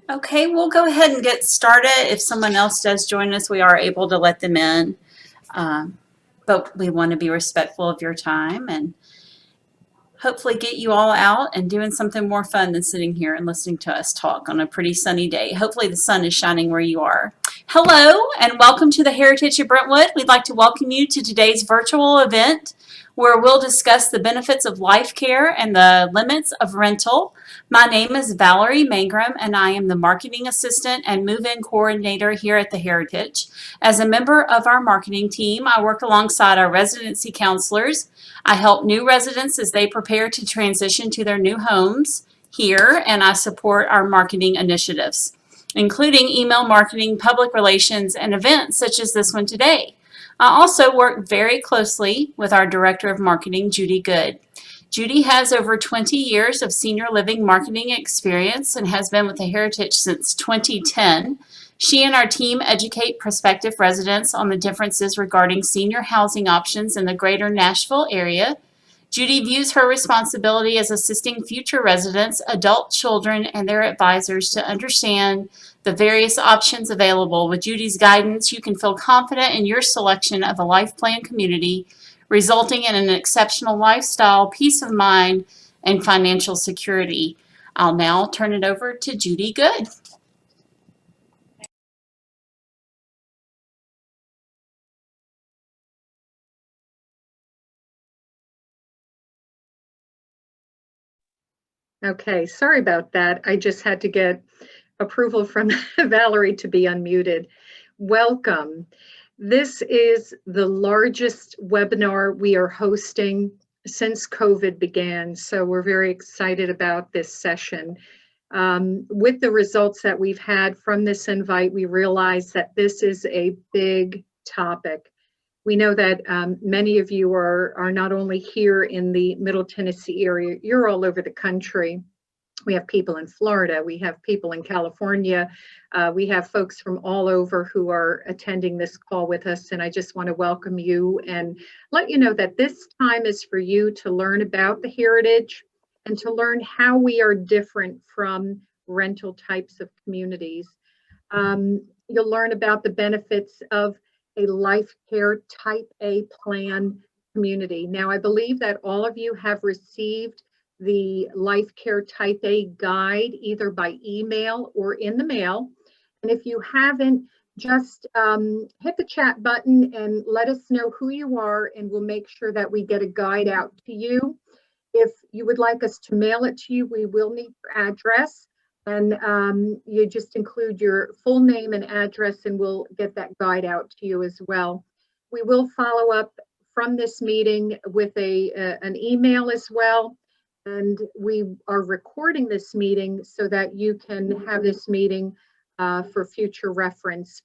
Okay, we'll go ahead and get started. If someone else does join us, we are able to let them in. But we want to be respectful of your time and hopefully get you all out and doing something more fun than sitting here and listening to us talk on a pretty sunny day. Hopefully the sun is shining where you are. Hello and welcome to the Heritage of Brentwood. We'd like to welcome you to today's virtual event where we'll discuss the benefits of LifeCare and the limits of rental. My name is Valerie Mangrum and I am the marketing assistant and move-in coordinator here at the Heritage. As a member of our marketing team, I work alongside our residency counselors. I help new residents as they prepare to transition to their new homes here, and I support our marketing initiatives, including email marketing, public relations, and events such as this one today. I also work very closely with our Director of Marketing, Judy Good. Judy has over 20 years of senior living marketing experience and has been with the Heritage since 2010. She and our team educate prospective residents on the differences regarding senior housing options in the greater Nashville area. Judy views her responsibility as assisting future residents, adult children, and their advisors to understand the various options available. With Judy's guidance, you can feel confident in your selection of a life plan community, resulting in an exceptional lifestyle, peace of mind, and financial security. I'll now turn it over to Judy Good. Okay, sorry about that. I just had to get approval from Valerie to be unmuted. Welcome. This is the largest webinar we are hosting since COVID began, so we're very excited about this session. With the results that we've had from this invite, we realize that this is a big topic. We know that many of you are not only here in the Middle Tennessee area, you're all over the country. We have people in Florida, we have people in California, we have folks from all over who are attending this call with us, and I just want to welcome you and let you know that this time is for you to learn about the Heritage and to learn how we are different from rental types of communities. You'll learn about the benefits of a LifeCare Type A plan community. Now, I believe that all of you have received the LifeCare Type A guide either by email or in the mail. And if you haven't, just hit the chat button and let us know who you are, and we'll make sure that we get a guide out to you. If you would like us to mail it to you, we will need your address. And you just include your full name and address, and we'll get that guide out to you as well. We will follow up from this meeting with an email as well. And we are recording this meeting so that you can have this meeting for future reference.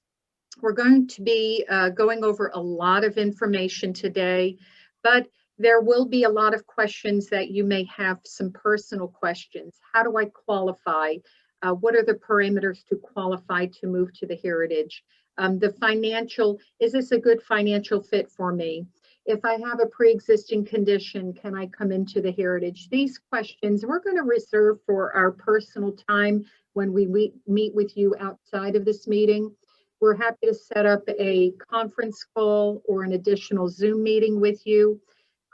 We're going to be going over a lot of information today, but there will be a lot of questions that you may have, some personal questions. How do I qualify? What are the parameters to qualify to move to the Heritage? The financial, is this a good financial fit for me? If I have a pre-existing condition, can I come into the Heritage? These questions we're going to reserve for our personal time when we meet with you outside of this meeting. We're happy to set up a conference call or an additional Zoom meeting with you.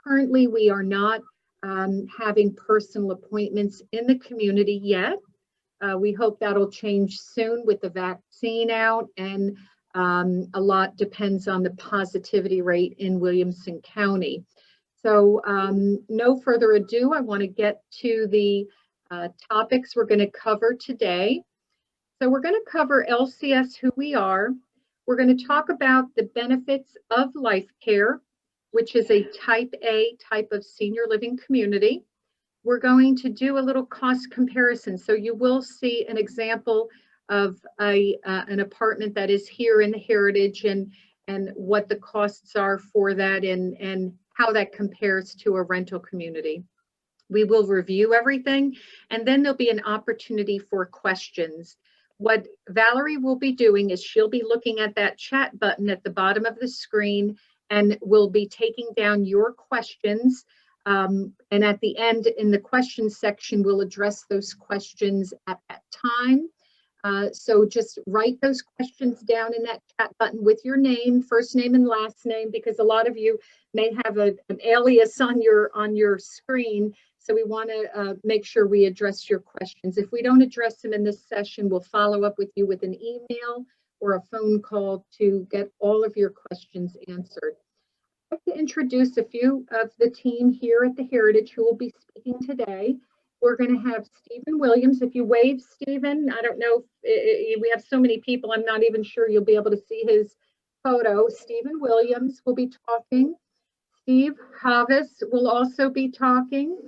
Currently, we are not having personal appointments in the community yet. We hope that'll change soon with the vaccine out, and a lot depends on the positivity rate in Williamson County. So no further ado, I want to get to the topics we're going to cover today. So we're going to cover LCS, who we are. We're going to talk about the benefits of LifeCare, which is a Type A type of senior living community. We're going to do a little cost comparison. So you will see an example of an apartment that is here in the Heritage and what the costs are for that and how that compares to a rental community. We will review everything, and then there'll be an opportunity for questions. What Valerie will be doing is she'll be looking at that chat button at the bottom of the screen, and we'll be taking down your questions. And at the end, in the questions section, we'll address those questions at that time. So just write those questions down in that chat button with your name, first name and last name, because a lot of you may have an alias on your screen. So we want to make sure we address your questions. If we don't address them in this session, we'll follow up with you with an email or a phone call to get all of your questions answered. I'd like to introduce a few of the team here at the Heritage who will be speaking today. We're going to have Stephen Williams. If you wave, Stephen, I don't know if we have so many people, I'm not even sure you'll be able to see his photo. Stephen Williams will be talking. Steve Havis will also be talking.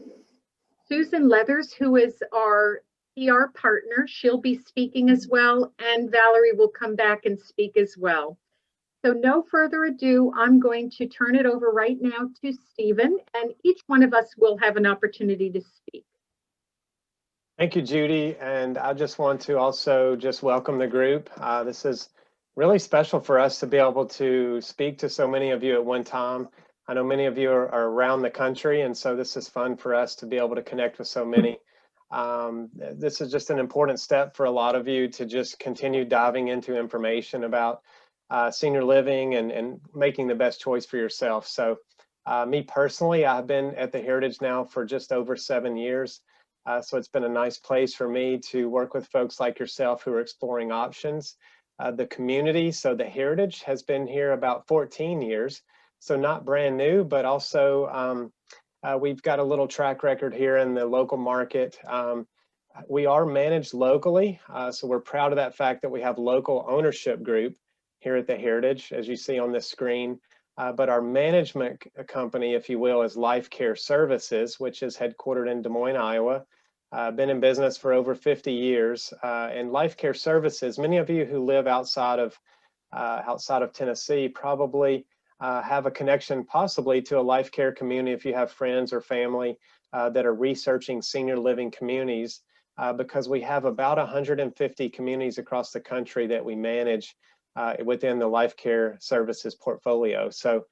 Susan Leathers, who is our PR partner, she'll be speaking as well. And Valerie will come back and speak as well. So no further ado, I'm going to turn it over right now to Stephen, and each one of us will have an opportunity to speak. Thank you, Judy. And I just want to also just welcome the group. This is really special for us to be able to speak to so many of you at one time. I know many of you are around the country, and so this is fun for us to be able to connect with so many. This is just an important step for a lot of you to just continue diving into information about senior living and making the best choice for yourself. So me personally, I've been at the Heritage now for just over 7 years. So it's been a nice place for me to work with folks like yourself who are exploring options. The community, so the Heritage has been here about 14 years, so not brand new, but also we've got a little track record here in the local market. We are managed locally, so we're proud of that fact that we have local ownership group here at the Heritage, as you see on this screen. But our management company, if you will, is LifeCare Services, which is headquartered in Des Moines, Iowa. Been in business for over 50 years. And LifeCare Services, many of you who live outside of Tennessee probably have a connection possibly to a LifeCare community if you have friends or family that are researching senior living communities, because we have about 150 communities across the country that we manage within the LifeCare Services portfolio. So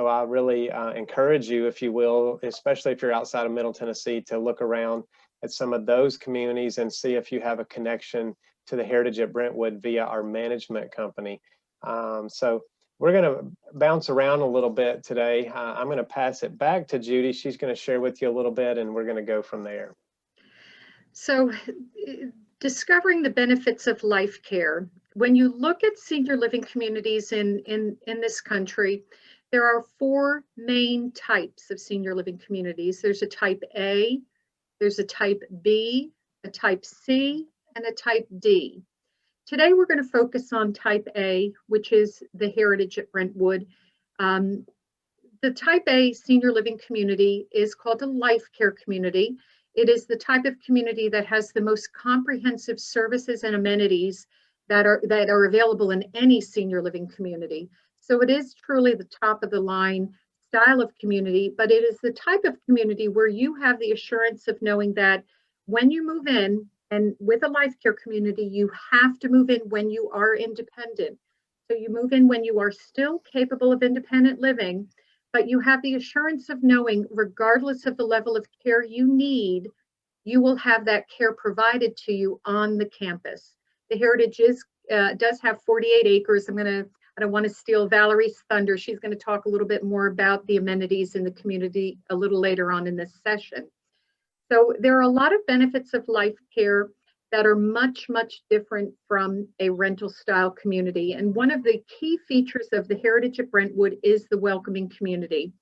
I really encourage you, if you will, especially if you're outside of Middle Tennessee, to look around at some of those communities and see if you have a connection to the Heritage at Brentwood via our management company. So we're going to bounce around a little bit today. I'm going to pass it back to Judy. She's going to share with you a little bit, and we're going to go from there. So discovering the benefits of LifeCare. When you look at senior living communities in this country, there are 4 main types of senior living communities. There's a type A, there's a type B, a type C, and a type D. Today, we're going to focus on type A, which is the Heritage at Brentwood. The type A senior living community is called a LifeCare community. It is the type of community that has the most comprehensive services and amenities that are available in any senior living community. So it is truly the top of the line style of community, but it is the type of community where you have the assurance of knowing that when you move in, and with a LifeCare community, you have to move in when you are independent. So you move in when you are still capable of independent living, but you have the assurance of knowing, regardless of the level of care you need, you will have that care provided to you on the campus. The Heritage does have 48 acres. I don't want to steal Valerie's thunder. She's going to talk a little bit more about the amenities in the community a little later on in this session. So there are a lot of benefits of LifeCare that are much, much different from a rental style community. And one of the key features of the Heritage at Brentwood is the welcoming community.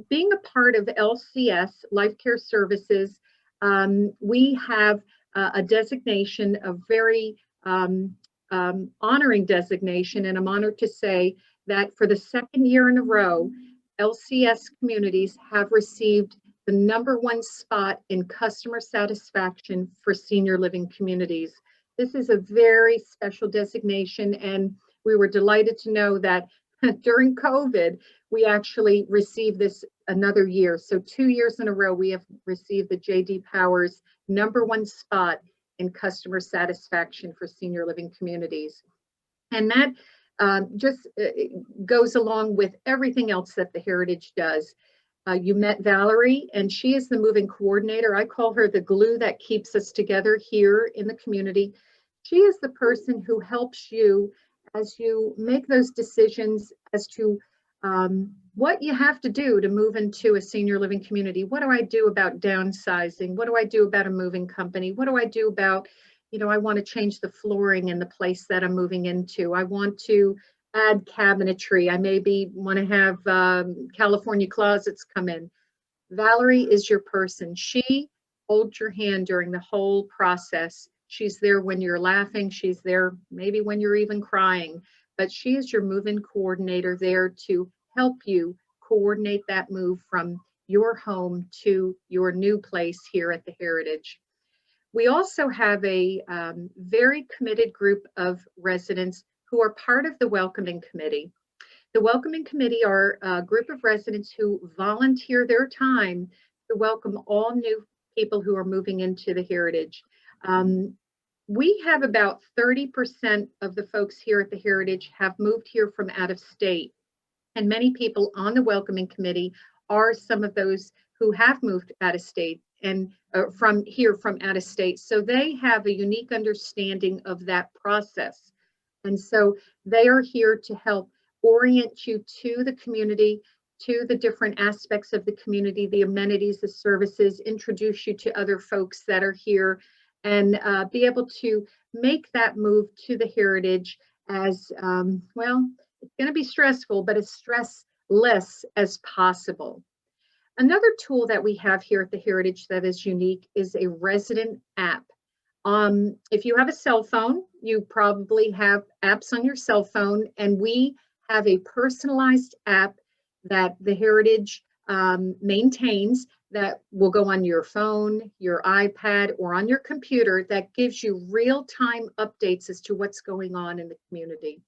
Being a part of LCS, LifeCare Services, we have a designation, a very honoring designation, and I'm honored to say that for the 2nd year in a row, LCS communities have received the #1 spot in customer satisfaction for senior living communities. This is a very special designation, and we were delighted to know that during COVID, we actually received this another year. So 2 years in a row, we have received the J.D. Powers #1 spot in customer satisfaction for senior living communities. And that just goes along with everything else that the Heritage does. You met Valerie, and she is the moving coordinator. I call her the glue that keeps us together here in the community. She is the person who helps you as you make those decisions as to what you have to do to move into a senior living community. What do I do about downsizing? What do I do about a moving company? What do I do about, I want to change the flooring in the place that I'm moving into. I want to add cabinetry. I maybe want to have California closets come in. Valerie is your person. She holds your hand during the whole process. She's there when you're laughing. She's there maybe when you're even crying, but she is your move-in coordinator there to help you coordinate that move from your home to your new place here at the Heritage. We also have a very committed group of residents who are part of the welcoming committee. The welcoming committee are a group of residents who volunteer their time to welcome all new people who are moving into the Heritage. We have about 30% of the folks here at the Heritage have moved here from out of state. And many people on the welcoming committee are some of those who have moved out of state and from out of state. So they have a unique understanding of that process. And so they are here to help orient you to the community, to the different aspects of the community, the amenities, the services, introduce you to other folks that are here, and be able to make that move to the Heritage as, well, it's going to be stressful, but as stressless as possible. Another tool that we have here at the Heritage that is unique is a resident app. If you have a cell phone, you probably have apps on your cell phone, and we have a personalized app that the Heritage maintains that will go on your phone, your iPad, or on your computer that gives you real-time updates as to what's going on in the community.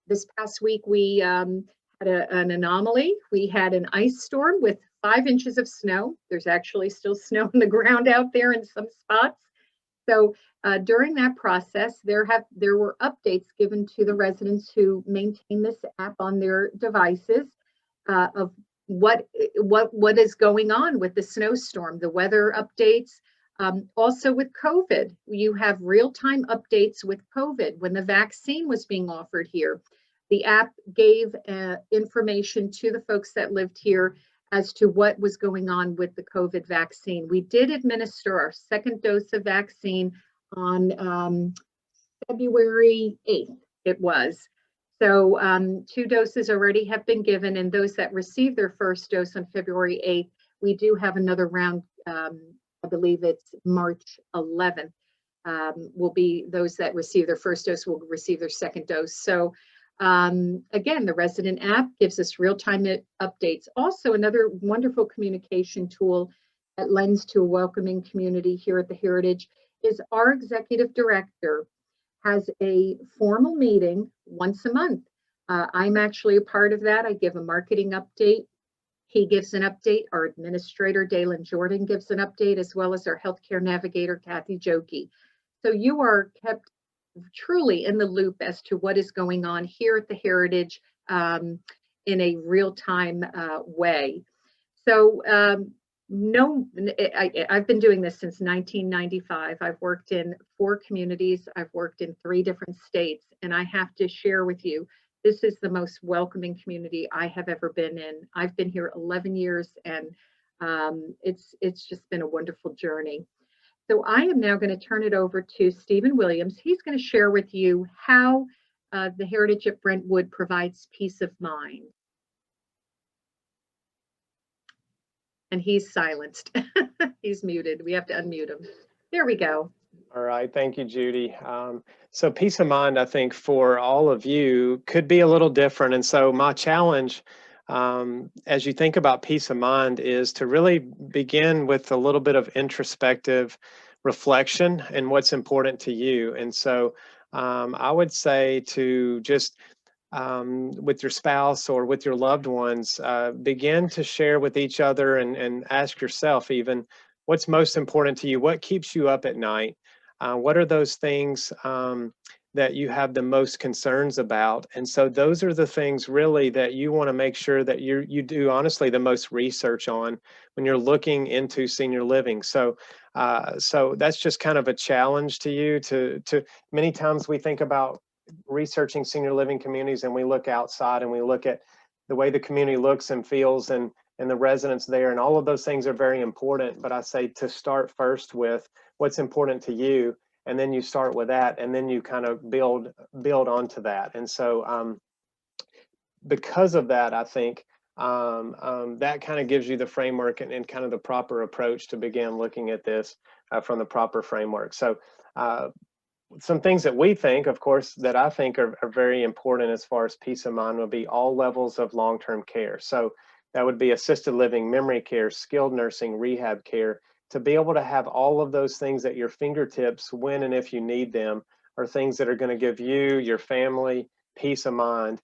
This past week, we had an anomaly. We had an ice storm with 5 inches of snow. There's actually still snow on the ground out there in some spots. So during that process, there were updates given to the residents who maintain this app on their devices of what is going on with the snowstorm, the weather updates. Also with COVID, you have real-time updates with COVID. When the vaccine was being offered here, the app gave information to the folks that lived here as to what was going on with the COVID vaccine. We did administer our second dose of vaccine on February 8th, it was. So 2 doses already have been given, and those that received their first dose on February 8th, we do have another round, I believe it's March 11th, will be those that receive their first dose will receive their second dose. So again, the resident app gives us real-time updates. Also, another wonderful communication tool that lends to a welcoming community here at the Heritage is our executive director has a formal meeting once a month. I'm actually a part of that. I give a marketing update. He gives an update. Our administrator, Dalen Jordan, gives an update, as well as our healthcare navigator, Kathy Jokey. So you are kept truly in the loop as to what is going on here at the Heritage in a real-time way. So I've been doing this since 1995. I've worked in 4 communities. I've worked in 3 different states, and I have to share with you, this is the most welcoming community I have ever been in. I've been here 11 years, and it's just been a wonderful journey. So I am now going to turn it over to Stephen Williams. He's going to share with you how the Heritage at Brentwood provides peace of mind. And he's silenced. He's muted. We have to unmute him. There we go. All right. Thank you, Judy. So peace of mind, I think, for all of you could be a little different. And so my challenge as you think about peace of mind is to really begin with a little bit of introspective reflection and what's important to you. And so I would say to just with your spouse or with your loved ones, begin to share with each other and ask yourself even what's most important to you, what keeps you up at night, what are those things that you have the most concerns about. And so those are the things really that you want to make sure that you do honestly the most research on when you're looking into senior living. So So that's just kind of a challenge to you to many times we think about researching senior living communities and we look outside and we look at the way the community looks and feels and the residents there, and all of those things are very important. But I say to start first with what's important to you, and then you start with that, and then you kind of build onto that. And so because of that, I think that kind of gives you the framework and kind of the proper approach to begin looking at this from the proper framework. So some things that we think, of course, that I think are very important as far as peace of mind would be all levels of long-term care. So that would be assisted living, memory care, skilled nursing, rehab care. To be able to have all of those things at your fingertips when and if you need them are things that are going to give you, your family, peace of mind.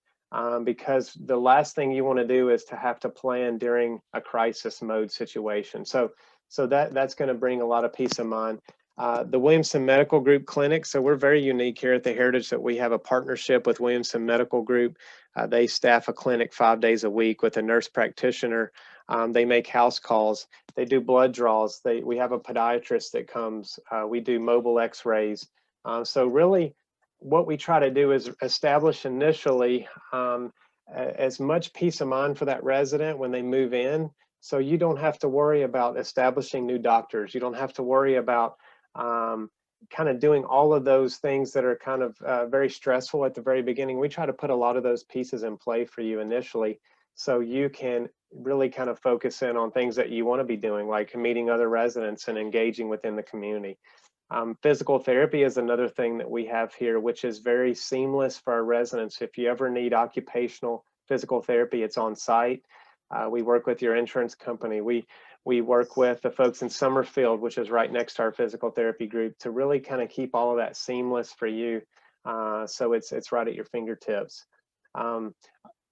Because the last thing you want to do is to have to plan during a crisis mode situation. So that's going to bring a lot of peace of mind. The Williamson Medical Group Clinic. So we're very unique here at the Heritage that we have a partnership with Williamson Medical Group. They staff a clinic 5 days a week with a nurse practitioner. They make house calls. They do blood draws. We have a podiatrist that comes. We do mobile x-rays. So really what we try to do is establish initially as much peace of mind for that resident when they move in. So you don't have to worry about establishing new doctors. You don't have to worry about kind of doing all of those things that are kind of very stressful at the very beginning. We try to put a lot of those pieces in play for you initially so you can really kind of focus in on things that you want to be doing, like meeting other residents and engaging within the community. Physical therapy is another thing that we have here, which is very seamless for our residents. If you ever need occupational physical therapy, it's on site. We work with your insurance company. We work with the folks in Summerfield, which is right next to our physical therapy group, to really kind of keep all of that seamless for you. So it's right at your fingertips.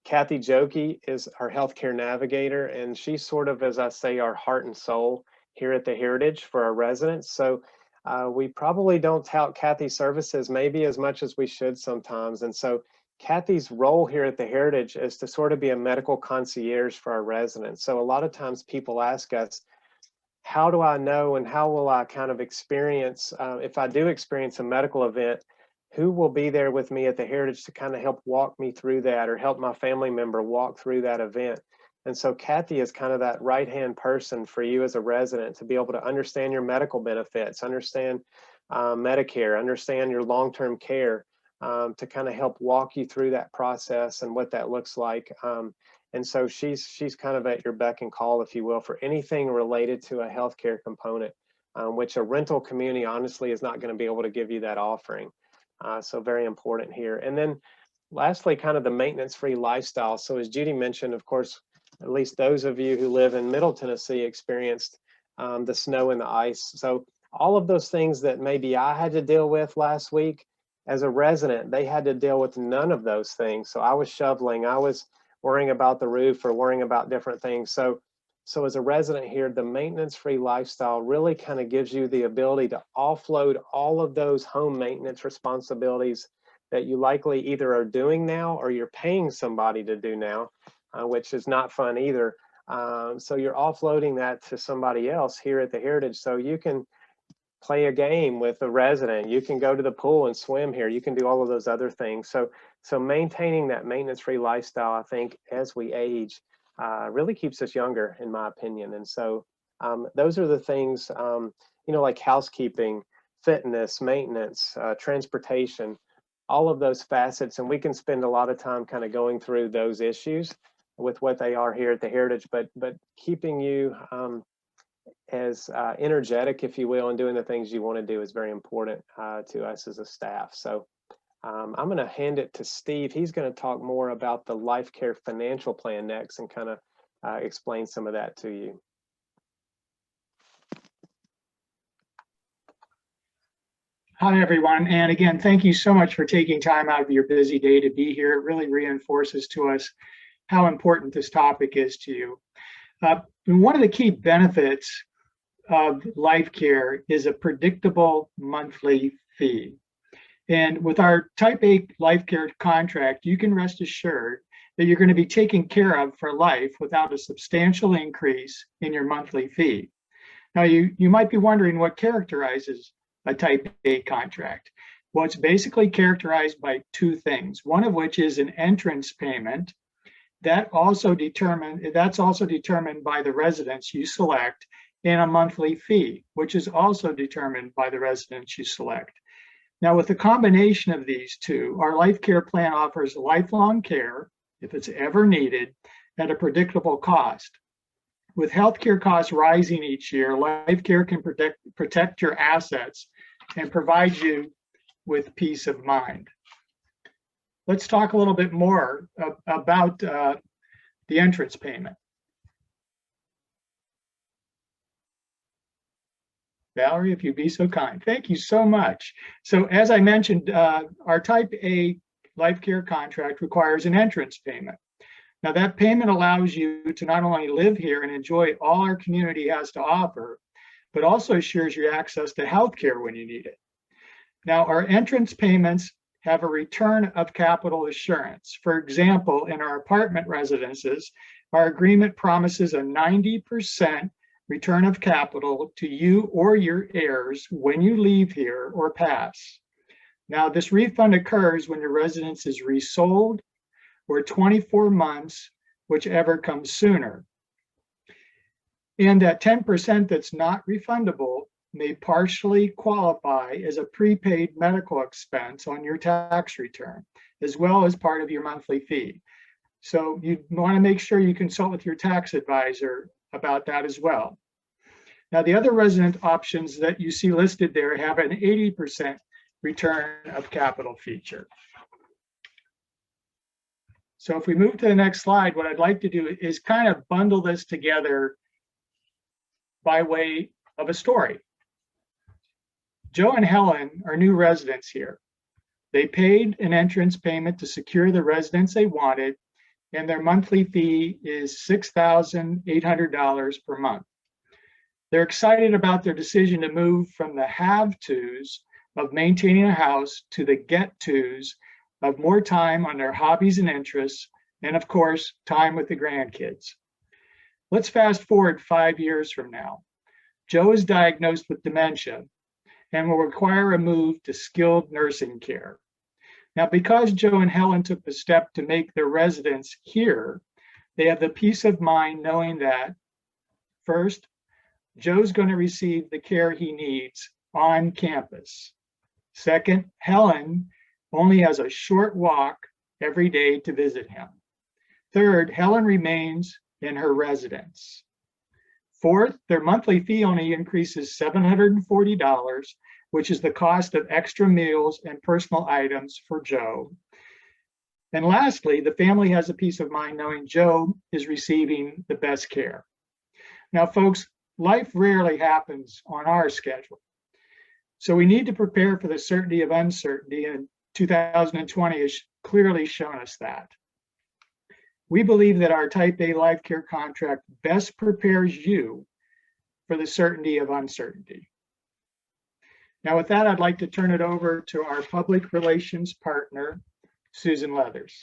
Kathy Jokey is our healthcare navigator, and she's sort of, as I say, our heart and soul here at the Heritage for our residents. So we probably don't tout Kathy's services maybe as much as we should sometimes. And so Kathy's role here at the Heritage is to sort of be a medical concierge for our residents. So a lot of times people ask us, how do I know and how will I kind of experience, if I do experience a medical event, who will be there with me at the Heritage to kind of help walk me through that or help my family member walk through that event? And so Kathy is kind of that right-hand person for you as a resident to be able to understand your medical benefits, understand Medicare, understand your long-term care, to kind of help walk you through that process and what that looks like. And so she's kind of at your beck and call, if you will, for anything related to a healthcare component, which a rental community honestly is not going to be able to give you that offering. So very important here. And then lastly, kind of the maintenance-free lifestyle. So as Judy mentioned, of course, at least those of you who live in Middle Tennessee experienced the snow and the ice. So all of those things that maybe I had to deal with last week, as a resident, they had to deal with none of those things. So I was shoveling, I was worrying about the roof or worrying about different things. So as a resident here, the maintenance-free lifestyle really kind of gives you the ability to offload all of those home maintenance responsibilities that you likely either are doing now or you're paying somebody to do now, which is not fun either. So you're offloading that to somebody else here at the Heritage. So you can play a game with a resident, you can go to the pool and swim here, you can do all of those other things. So maintaining that maintenance-free lifestyle, I think, as we age, really keeps us younger, in my opinion. And so those are the things, like housekeeping, fitness, maintenance, transportation, all of those facets. And we can spend a lot of time kind of going through those issues with what they are here at the Heritage, but keeping you as energetic, if you will, and doing the things you want to do is very important to us as a staff. So I'm going to hand it to Steve. He's going to talk more about the LifeCare financial plan next and kind of explain some of that to you. Hi, everyone. And again, thank you so much for taking time out of your busy day to be here. It really reinforces to us how important this topic is to you. One of the key benefits of LifeCare is a predictable monthly fee. And with our Type A LifeCare contract, you can rest assured that you're going to be taken care of for life without a substantial increase in your monthly fee. Now, you might be wondering what characterizes a type A contract. Well, it's basically characterized by two things, one of which is an entrance payment. That's also determined by the residence you select, and a monthly fee, which is also determined by the residence you select. Now, with the combination of these two, our LifeCare plan offers lifelong care, if it's ever needed, at a predictable cost. With healthcare costs rising each year, LifeCare can protect your assets and provide you with peace of mind. Let's talk a little bit more about the entrance payment. Valerie, if you'd be so kind. Thank you so much. So as I mentioned, our type A LifeCare contract requires an entrance payment. Now that payment allows you to not only live here and enjoy all our community has to offer, but also assures you access to healthcare when you need it. Now our entrance payments have a return of capital assurance. For example, in our apartment residences, our agreement promises a 90% return of capital to you or your heirs when you leave here or pass. Now, this refund occurs when your residence is resold or 24 months, whichever comes sooner. And that 10% that's not refundable may partially qualify as a prepaid medical expense on your tax return, as well as part of your monthly fee. So you want to make sure you consult with your tax advisor about that as well. Now, the other resident options that you see listed there have an 80% return of capital feature. So if we move to the next slide, what I'd like to do is kind of bundle this together by way of a story. Joe and Helen are new residents here. They paid an entrance payment to secure the residence they wanted, and their monthly fee is $6,800 per month. They're excited about their decision to move from the have-tos of maintaining a house to the get-tos of more time on their hobbies and interests, and of course, time with the grandkids. Let's fast forward 5 years from now. Joe is diagnosed with dementia and will require a move to skilled nursing care. Now, because Joe and Helen took the step to make their residence here, they have the peace of mind knowing that, first, Joe's going to receive the care he needs on campus. Second, Helen only has a short walk every day to visit him. Third, Helen remains in her residence. Fourth, their monthly fee only increases $740, which is the cost of extra meals and personal items for Joe. And lastly, the family has a peace of mind knowing Joe is receiving the best care. Now, folks, life rarely happens on our schedule. So we need to prepare for the certainty of uncertainty, and 2020 has clearly shown us that. We believe that our Type A LifeCare contract best prepares you for the certainty of uncertainty. Now, with that, I'd like to turn it over to our public relations partner, Susan Leathers.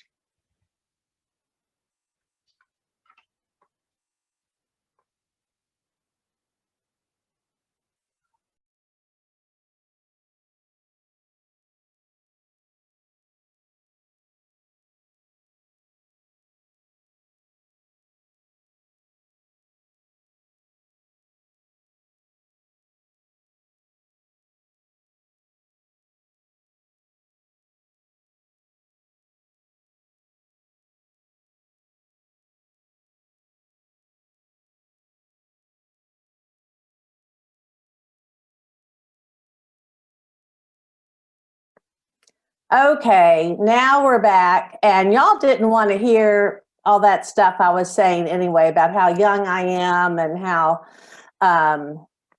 Okay, now we're back, and y'all didn't want to hear all that stuff I was saying anyway about how young I am and how,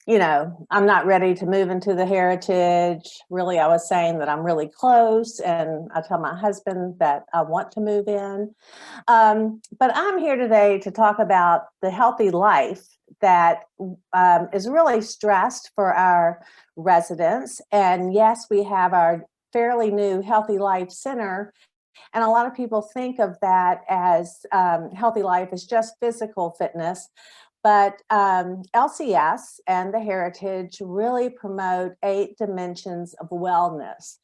you know, I'm not ready to move into the Heritage. Really, I was saying that I'm really close, and I tell my husband that I want to move in. But I'm here today to talk about the healthy life that is really stressed for our residents. And yes, we have our fairly new Healthy Life Center. And a lot of people think of that as Healthy Life as just physical fitness. But LCS and the Heritage really promote 8 dimensions of wellness.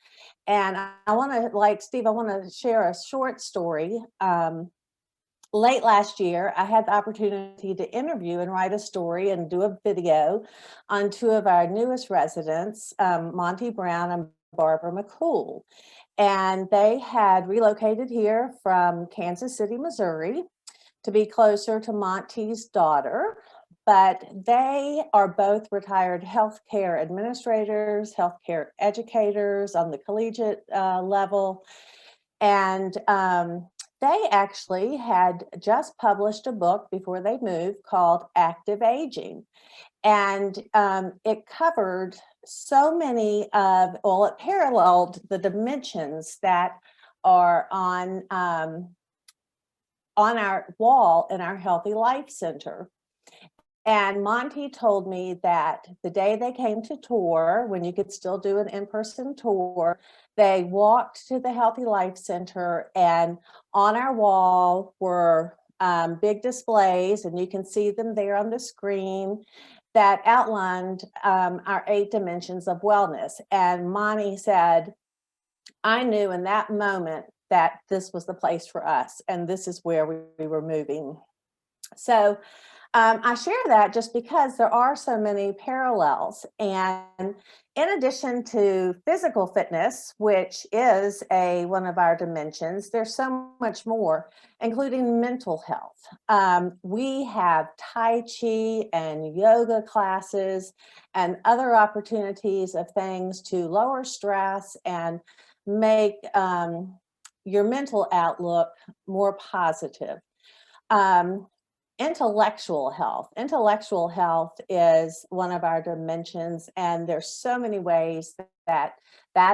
And I want to, like Steve, I want to share a short story. Late last year, I had the opportunity to interview and write a story and do a video on 2 of our newest residents, Monty Brown and Barbara McCool. And they had relocated here from Kansas City, Missouri, to be closer to Monty's daughter. But they are both retired healthcare administrators, healthcare educators on the collegiate level. And they actually had just published a book before they moved called Active Aging. And it covered so many of, well, it paralleled the dimensions that are on our wall in our Healthy Life Center. And Monty told me that the day they came to tour, when you could still do an in-person tour, they walked to the Healthy Life Center, and on our wall were big displays, and you can see them there on the screen, that outlined our 8 dimensions of wellness. And Monty said, I knew in that moment that this was the place for us, and this is where we were moving. So I share that just because there are so many parallels. And in addition to physical fitness, which is one of our dimensions, there's so much more, including mental health. We have Tai Chi and yoga classes and other opportunities of things to lower stress and make your mental outlook more positive. Intellectual health. Intellectual health is one of our dimensions, and there's so many ways that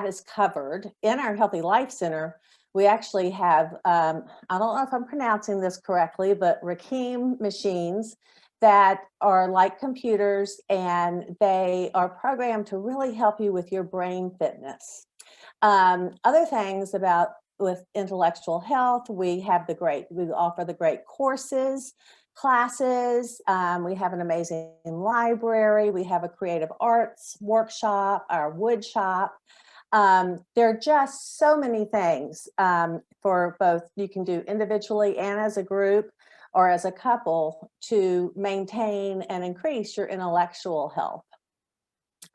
is covered. In our Healthy Life Center, we actually have, I don't know if I'm pronouncing this correctly, but Rakim machines that are like computers, and they are programmed to really help you with your brain fitness. Other things with intellectual health, we offer the great courses, classes. We have an amazing library. We have a creative arts workshop, our wood shop. There are just so many things for both, you can do individually and as a group or as a couple, to maintain and increase your intellectual health.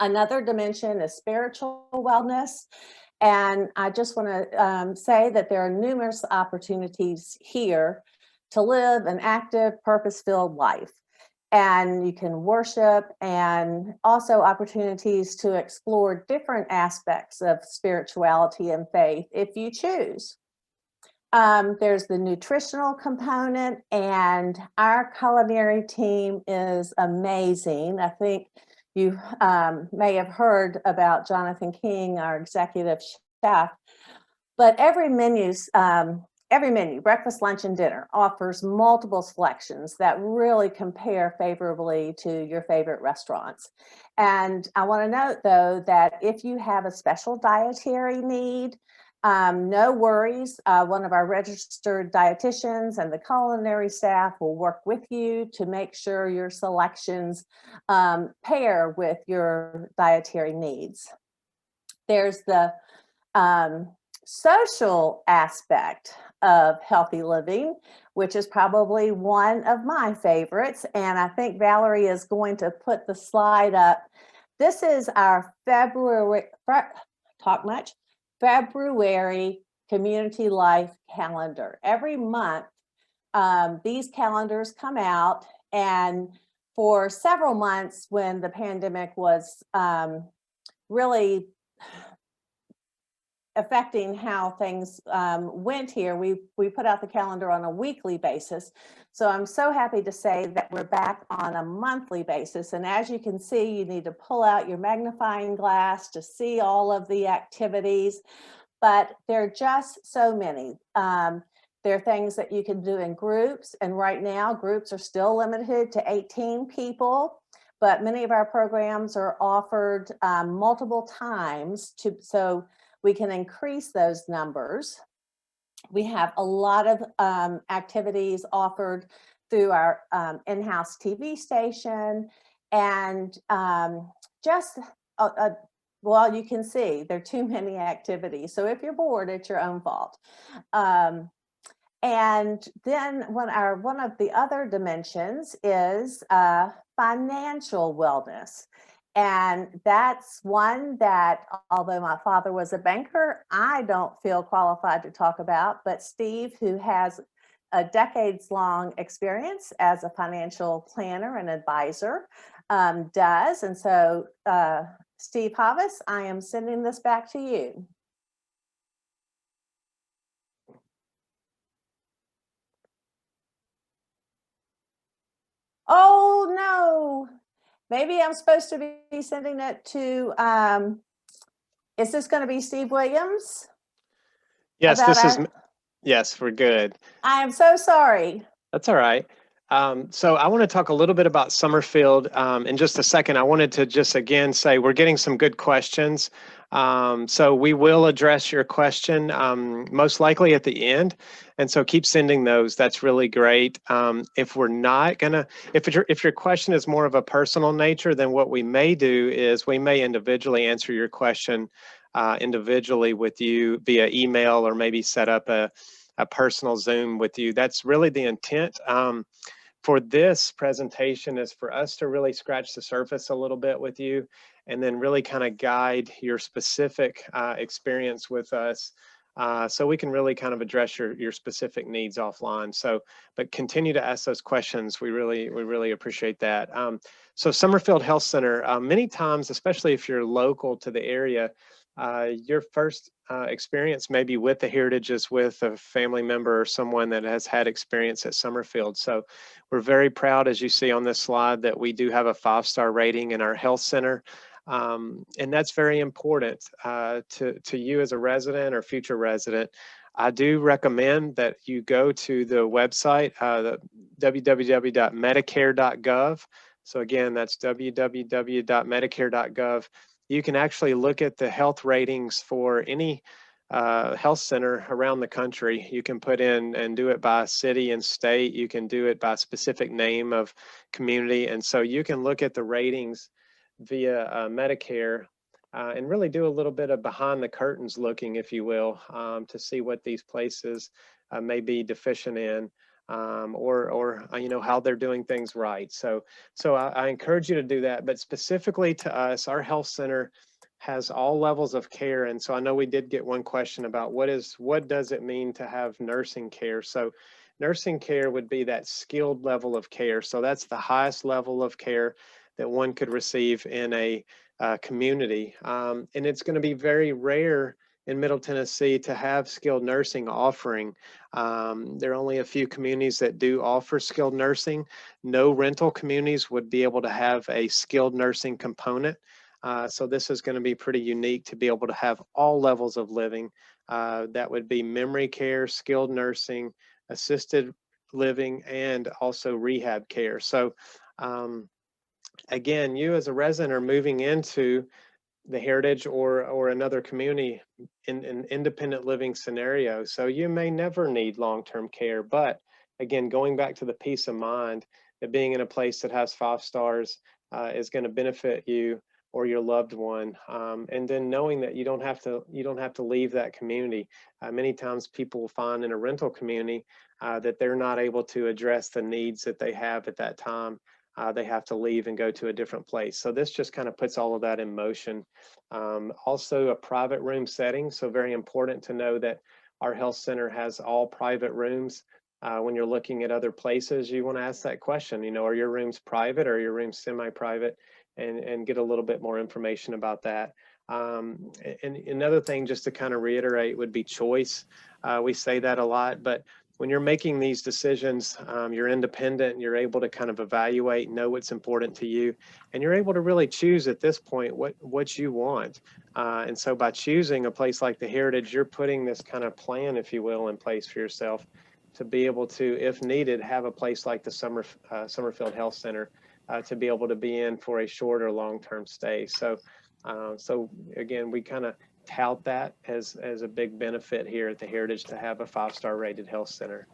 Another dimension is spiritual wellness. And I just want to say that there are numerous opportunities here to live an active, purpose-filled life. And you can worship, and also opportunities to explore different aspects of spirituality and faith if you choose. There's the nutritional component, and our culinary team is amazing. I think you may have heard about Jonathan King, our executive chef, but every menu, breakfast, lunch, and dinner, offers multiple selections that really compare favorably to your favorite restaurants. And I want to note, though, that if you have a special dietary need, no worries. One of our registered dietitians and the culinary staff will work with you to make sure your selections pair with your dietary needs. There's the social aspect of healthy living, which is probably one of my favorites. And I think Valerie is going to put the slide up. This is our February community life calendar. Every month, these calendars come out, and for several months when the pandemic was really affecting how things went here, we put out the calendar on a weekly basis. So I'm so happy to say that we're back on a monthly basis. And as you can see, you need to pull out your magnifying glass to see all of the activities, but there are just so many. There are things that you can do in groups, and right now groups are still limited to 18 people, but many of our programs are offered multiple times so we can increase those numbers. We have a lot of activities offered through our in-house TV station, and just well, you can see there are too many activities. So if you're bored, it's your own fault. And then one of the other dimensions is financial wellness. And that's one that, although my father was a banker, I don't feel qualified to talk about. But Steve, who has a decades-long experience as a financial planner and advisor, does. And so, Steve Havis, I am sending this back to you. Oh, no. Maybe I'm supposed to be sending it to, is this going to be Steve Williams? Yes, yes, we're good. I am so sorry. That's all right. So I want to talk a little bit about Summerfield in just a second. I wanted to just again say we're getting some good questions. So we will address your question most likely at the end. And so keep sending those. That's really great. If we're not gonna, if your question is more of a personal nature, then what we may do is we may individually answer your question individually with you via email, or maybe set up a personal Zoom with you. That's really the intent. For this presentation is for us to really scratch the surface a little bit with you, and then really kind of guide your specific experience with us, so we can really kind of address your specific needs offline. So, but continue to ask those questions. We really appreciate that. So Summerfield Health Center, many times, especially if you're local to the area, your first experience maybe with the Heritage is with a family member or someone that has had experience at Summerfield. So we're very proud, as you see on this slide, that we do have a 5-star rating in our health center. And that's very important to you as a resident or future resident. I do recommend that you go to the website, the www.medicare.gov. So again, that's www.medicare.gov. You can actually look at the health ratings for any health center around the country. You can put in and do it by city and state. You can do it by specific name of community. And so you can look at the ratings via Medicare and really do a little bit of behind the curtains looking, if you will, to see what these places may be deficient in. Or you know, how they're doing things right. So I encourage you to do that. But specifically to us, our health center has all levels of care. And so I know we did get one question about what does it mean to have nursing care? So nursing care would be that skilled level of care. So that's the highest level of care that one could receive in a community. And it's going to be very rare in Middle Tennessee to have skilled nursing offering. There are only a few communities that do offer skilled nursing. No rental communities would be able to have a skilled nursing component. So this is going to be pretty unique to be able to have all levels of living. That would be memory care, skilled nursing, assisted living, and also rehab care. So again, you as a resident are moving into the Heritage or another community in an independent living scenario. So you may never need long-term care, but again, going back to the peace of mind that being in a place that has 5 stars is going to benefit you or your loved one, and then knowing that you don't have to leave that community. Many times people will find in a rental community that they're not able to address the needs that they have at that time. They have to leave and go to a different place. So this just kind of puts all of that in motion. Also a private room setting. So very important to know that our health center has all private rooms. When you're looking at other places, you want to ask that question, you know, are your rooms private or are your rooms semi-private, and get a little bit more information about that. And another thing just to kind of reiterate would be choice. We say that a lot, but when you're making these decisions, you're independent, you're able to kind of evaluate, know what's important to you, and you're able to really choose at this point what you want. And so by choosing a place like the Heritage, you're putting this kind of plan, if you will, in place for yourself to be able to, if needed, have a place like the Summerfield Health Center to be able to be in for a short or long-term stay. So again, we kind of tout that as a big benefit here at the Heritage to have a 5-star rated health center.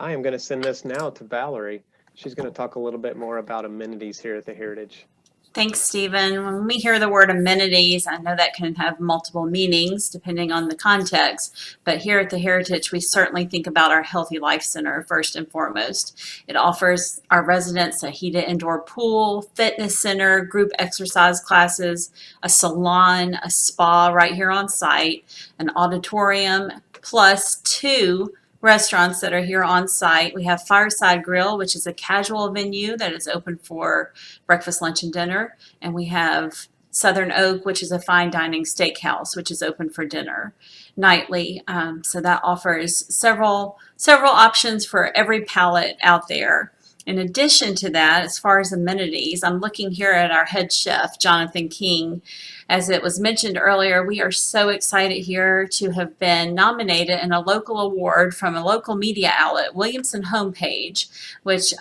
I am going to send this now to Valerie. She's going to talk a little bit more about amenities here at the Heritage. Thanks, Stephen. When we hear the word amenities, I know that can have multiple meanings depending on the context, but here at the Heritage, we certainly think about our Healthy Life Center first and foremost. It offers our residents a heated indoor pool, fitness center, group exercise classes, a salon, a spa right here on site, an auditorium, plus 2 restaurants that are here on site. We have Fireside Grill, which is a casual venue that is open for breakfast, lunch, and dinner. And we have Southern Oak, which is a fine dining steakhouse, which is open for dinner nightly. So that offers several options for every palate out there. In addition to that, as far as amenities, I'm looking here at our head chef, Jonathan King. As it was mentioned earlier, we are so excited here to have been nominated in a local award from a local media outlet, Williamson Homepage, which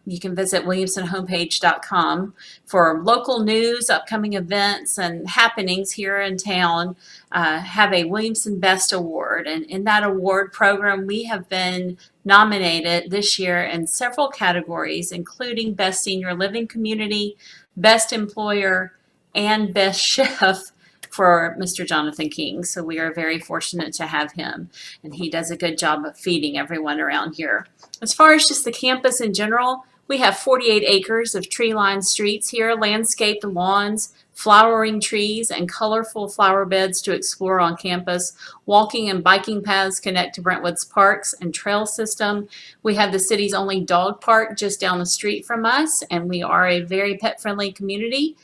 you can visit williamsonhomepage.com for local news, upcoming events, and happenings here in town. Have a Williamson Best Award. And in that award program, we have been nominated this year in several categories, including Best Senior Living Community, Best Employer, and Best Chef for Mr. Jonathan King. So we are very fortunate to have him, and he does a good job of feeding everyone around here. As far as just the campus in general, we have 48 acres of tree-lined streets here, landscaped lawns, flowering trees, and colorful flower beds to explore on campus. Walking and biking paths connect to Brentwood's parks and trail system. We have the city's only dog park just down the street from us, and we are a very pet-friendly community.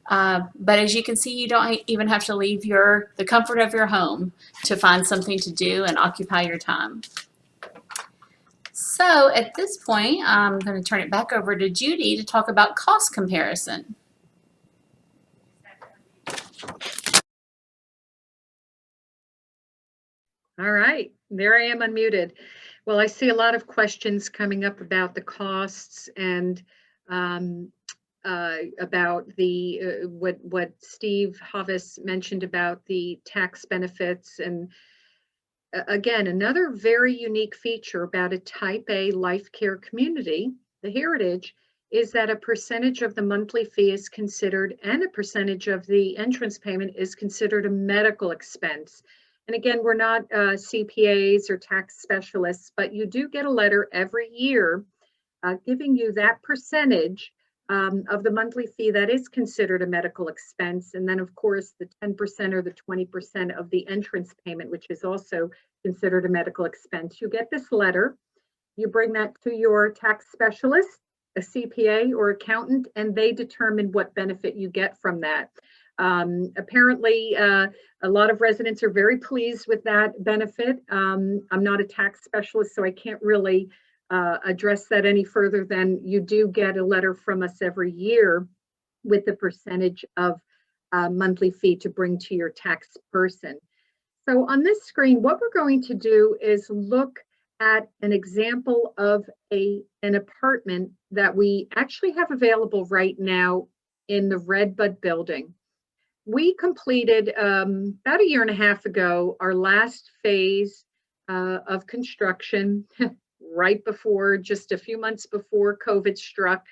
But as you can see, you don't even have to leave the comfort of your home to find something to do and occupy your time. So at this point, I'm going to turn it back over to Judy to talk about cost comparison. All right, there I am unmuted. Well, I see a lot of questions coming up about the costs and about the what Steve Hovis mentioned about the tax benefits. And again, another very unique feature about a Type A LifeCare community, the Heritage, is that a percentage of the monthly fee is considered, and a percentage of the entrance payment is considered a medical expense. And again, we're not CPAs or tax specialists, but you do get a letter every year giving you that percentage of the monthly fee that is considered a medical expense. And then, of course, the 10% or the 20% of the entrance payment, which is also considered a medical expense. You get this letter, you bring that to your tax specialist, a CPA or accountant, and they determine what benefit you get from that. Apparently, a lot of residents are very pleased with that benefit. I'm not a tax specialist, so I can't really address that any further than you do get a letter from us every year with the percentage of monthly fee to bring to your tax person. So on this screen, what we're going to do is look at an example of an apartment that we actually have available right now in the Redbud building. We completed about a year and a half ago our last phase of construction right before, just a few months before COVID struck.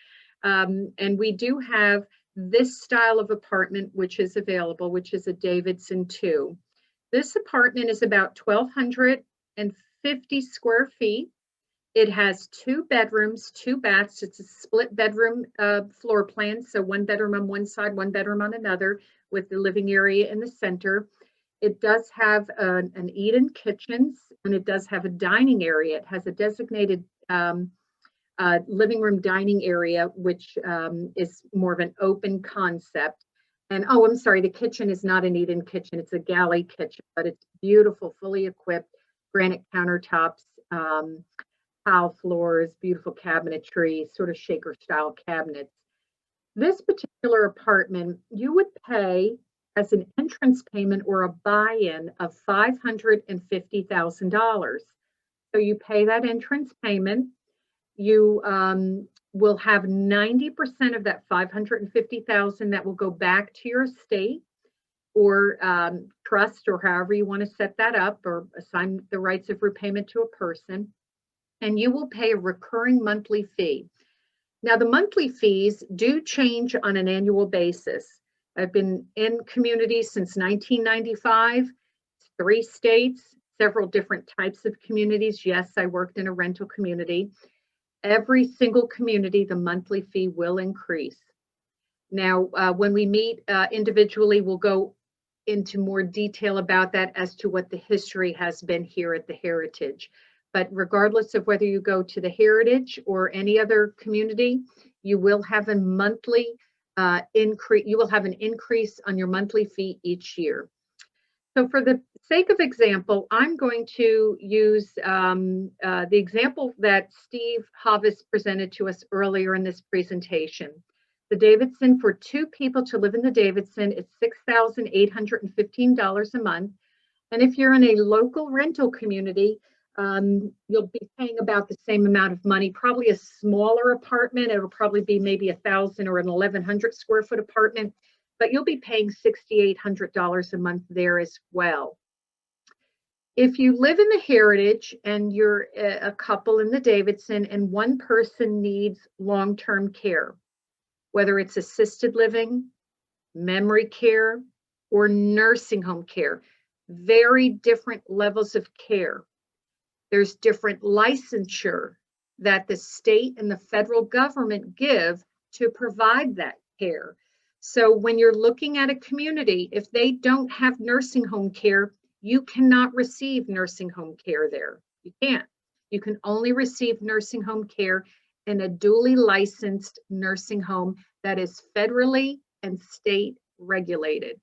And we do have this style of apartment which is available, which is a Davidson 2. This apartment is about 1,250 square feet. It has 2 bedrooms, 2 baths. It's a split bedroom floor plan. So 1 bedroom on one side, 1 bedroom on another, with the living area in the center. It does have an eat-in kitchen, and it does have a dining area. It has a designated living room dining area, which is more of an open concept. And oh, I'm sorry, the kitchen is not an eat-in kitchen. It's a galley kitchen, but it's beautiful, fully equipped, granite countertops, tile floors, beautiful cabinetry, sort of shaker style cabinets. This particular apartment, you would pay as an entrance payment or a buy-in of $550,000. So you pay that entrance payment. You will have 90% of that $550,000 that will go back to your estate or trust, or however you want to set that up, or assign the rights of repayment to a person. and you will pay a recurring monthly fee. Now, the monthly fees do change on an annual basis. I've been in communities since 1995, 3 states, several different types of communities. Yes, I worked in a rental community. Every single community, the monthly fee will increase. Now, when we meet individually, we'll go into more detail about that as to what the history has been here at the Heritage. But regardless of whether you go to the Heritage or any other community, you will have a monthly increase. You will have an increase on your monthly fee each year. So for the sake of example, I'm going to use the example that Steve Havis presented to us earlier in this presentation. The Davidson, for 2 people to live in the Davidson, it's $6,815 a month. And if you're in a local rental community, you'll be paying about the same amount of money, probably a smaller apartment. It'll probably be maybe 1,000 or an 1,100 square foot apartment, but you'll be paying $6,800 a month there as well. If you live in the Heritage and you're a couple in the Davidson and one person needs long-term care, whether it's assisted living, memory care, or nursing home care, very different levels of care. There's different licensure that the state and the federal government give to provide that care. So when you're looking at a community, if they don't have nursing home care, you cannot receive nursing home care there. You can't. You can only receive nursing home care in a duly licensed nursing home that is federally and state regulated.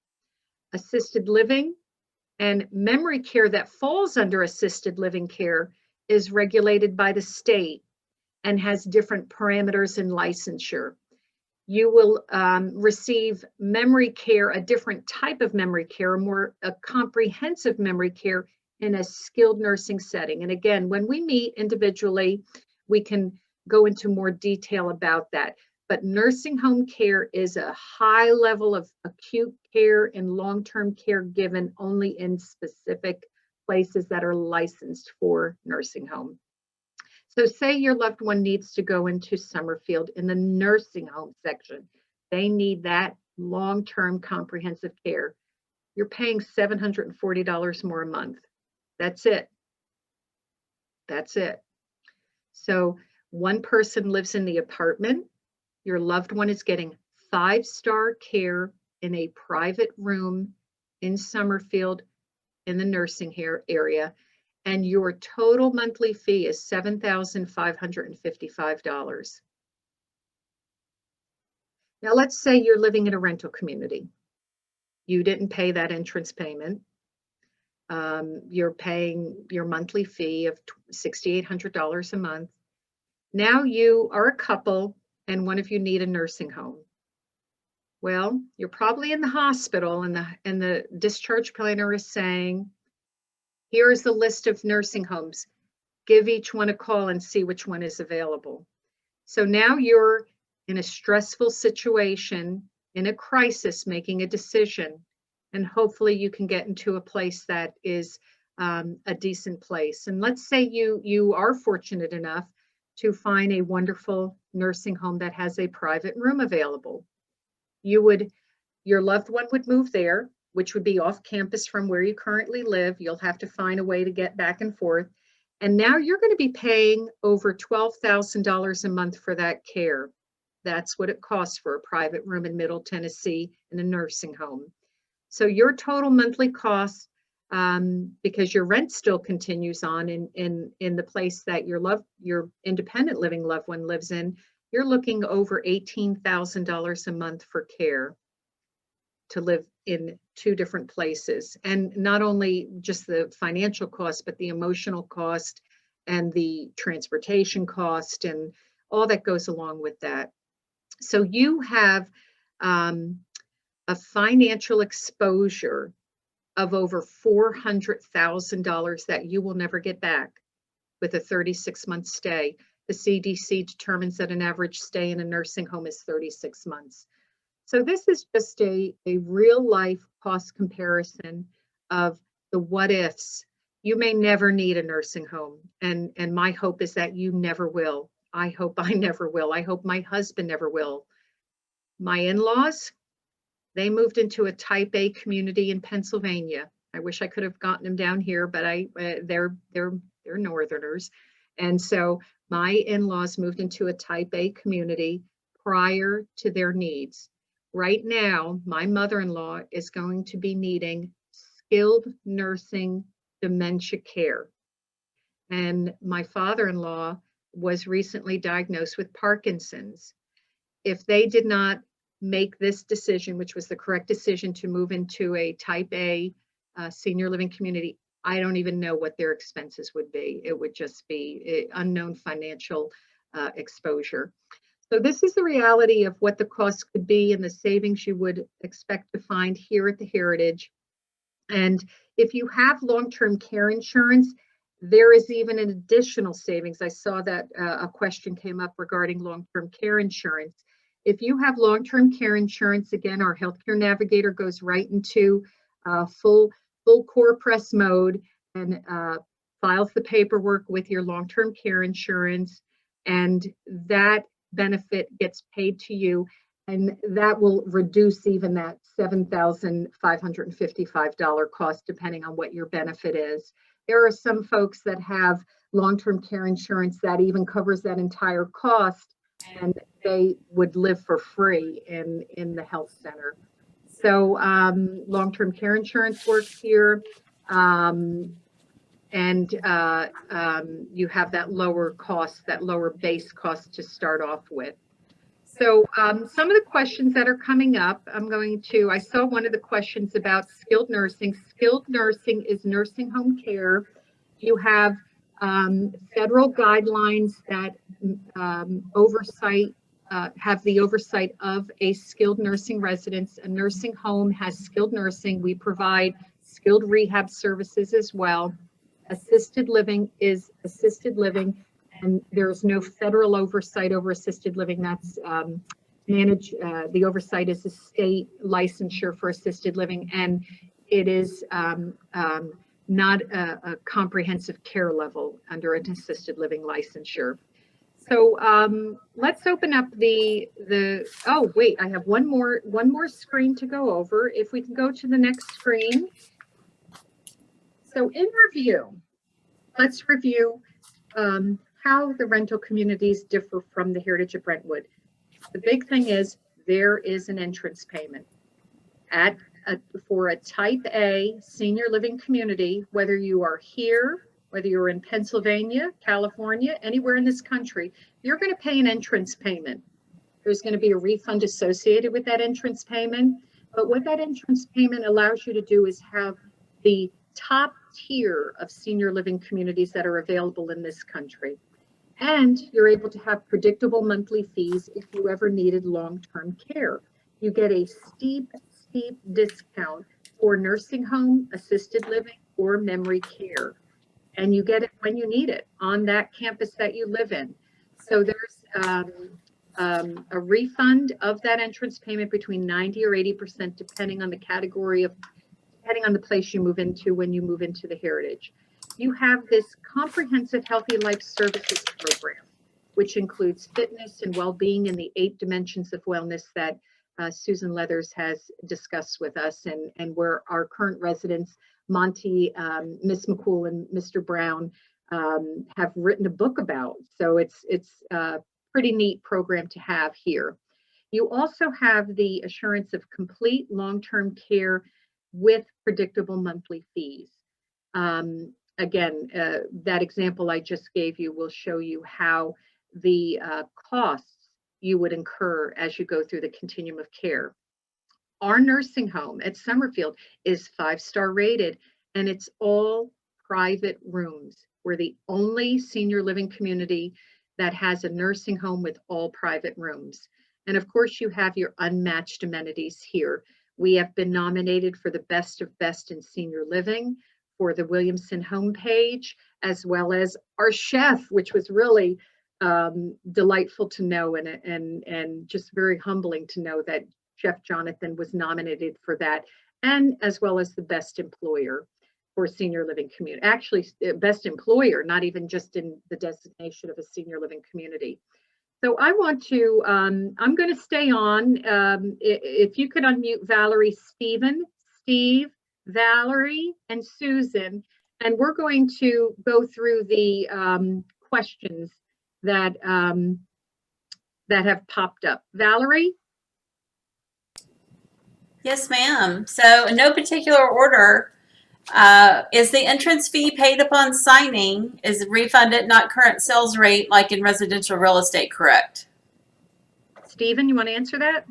Assisted living and memory care that falls under assisted living care is regulated by the state and has different parameters and licensure. You will receive memory care, a different type of memory care, a comprehensive memory care in a skilled nursing setting. And again, when we meet individually, we can go into more detail about that. But nursing home care is a high level of acute care and long-term care given only in specific places that are licensed for nursing home. So say your loved one needs to go into Summerfield in the nursing home section. They need that long-term comprehensive care. You're paying $740 more a month. That's it. That's it. So one person lives in the apartment. Your loved one is getting 5-star care in a private room in Summerfield in the nursing area, and your total monthly fee is $7,555. Now let's say you're living in a rental community. You didn't pay that entrance payment. You're paying your monthly fee of $6,800 a month. Now you are a couple and one of you need a nursing home. Well, you're probably in the hospital and the discharge planner is saying, here is the list of nursing homes. Give each one a call and see which one is available. So now you're in a stressful situation, in a crisis, making a decision, and hopefully you can get into a place that is a decent place. And let's say you are fortunate enough to find a wonderful nursing home that has a private room available. Your loved one would move there, which would be off campus from where you currently live. You'll have to find a way to get back and forth. And now you're going to be paying over $12,000 a month for that care. That's what it costs for a private room in Middle Tennessee in a nursing home. So your total monthly cost, because your rent still continues on in the place that your independent living loved one lives in, you're looking over $18,000 a month for care to live in 2 different places. And not only just the financial cost, but the emotional cost and the transportation cost and all that goes along with that. So you have a financial exposure of over $400,000 that you will never get back with a 36-month stay. The CDC determines that an average stay in a nursing home is 36 months. So this is just a real life cost comparison of the what ifs You may never need a nursing home, and my hope is that you never will. I hope I never will. I hope my husband never will. My in-laws, they moved into a type A community in Pennsylvania. I wish I could have gotten them down here, but they're Northerners. And so my in-laws moved into a type A community prior to their needs. Right now, my mother-in-law is going to be needing skilled nursing dementia care. And my father-in-law was recently diagnosed with Parkinson's. If they did not make this decision, which was the correct decision to move into a type A senior living community, I don't even know what their expenses would be. It would just be unknown financial exposure. So this is the reality of what the cost could be and the savings you would expect to find here at the Heritage. And if you have long-term care insurance, there is even an additional savings. I saw that a question came up regarding long-term care insurance. If you have long-term care insurance, again, our healthcare navigator goes right into full core press mode and files the paperwork with your long-term care insurance, and that benefit gets paid to you, and that will reduce even that $7,555 cost depending on what your benefit is. There are some folks that have long-term care insurance that even covers that entire cost, and they would live for free in the health center. So long-term care insurance works here, and you have that lower cost, that lower base cost to start off with. So some of the questions that are coming up, I saw one of the questions about skilled nursing. Skilled nursing is nursing home care. You have federal guidelines that have the oversight of a skilled nursing residence. A nursing home has skilled nursing. We provide skilled rehab services as well. Assisted living is assisted living, and there is no federal oversight over assisted living. That's managed, the oversight is a state licensure for assisted living, and it is not a comprehensive care level under an assisted living licensure. So let's open up oh wait, I have one more screen to go over. If we can go to the next screen. So in review, let's review how the rental communities differ from the Heritage of Brentwood. The big thing is there is an entrance payment for a type A senior living community, whether you are here, whether you're in Pennsylvania, California, anywhere in this country, you're going to pay an entrance payment. There's going to be a refund associated with that entrance payment. But what that entrance payment allows you to do is have the top tier of senior living communities that are available in this country. And you're able to have predictable monthly fees if you ever needed long-term care. You get a steep discount for nursing home, assisted living, or memory care. And you get it when you need it on that campus that you live in. So there's a refund of that entrance payment between 90 or 80%, depending on the category depending on the place you move into when you move into the Heritage. You have this comprehensive Healthy Life Services program, which includes fitness and well-being in the 8 dimensions of wellness that Susan Leathers has discussed with us, and where our current residents, Monty, Ms. McCool, and Mr. Brown have written a book about. So it's a pretty neat program to have here. You also have the assurance of complete long-term care with predictable monthly fees. Again, that example I just gave you will show you how the costs you would incur as you go through the continuum of care. Our nursing home at Summerfield is 5-star rated, and it's all private rooms. We're the only senior living community that has a nursing home with all private rooms. And of course, you have your unmatched amenities here. We have been nominated for the best of best in senior living for the Williamson homepage, as well as our chef, which was really delightful to know, and just very humbling to know that Chef Jonathan was nominated for that, and as well as the best employer. for senior living community. Actually, best employer, not even just in the designation of a senior living community. So I want to, I'm going to stay on. If you could unmute Valerie, Stephen, Steve, Valerie, and Susan, and we're going to go through the questions that that have popped up. Valerie? Yes, ma'am. So in no particular order, is the entrance fee paid upon signing? Is refunded not current sales rate like in residential real estate, correct? Stephen, you want to answer that?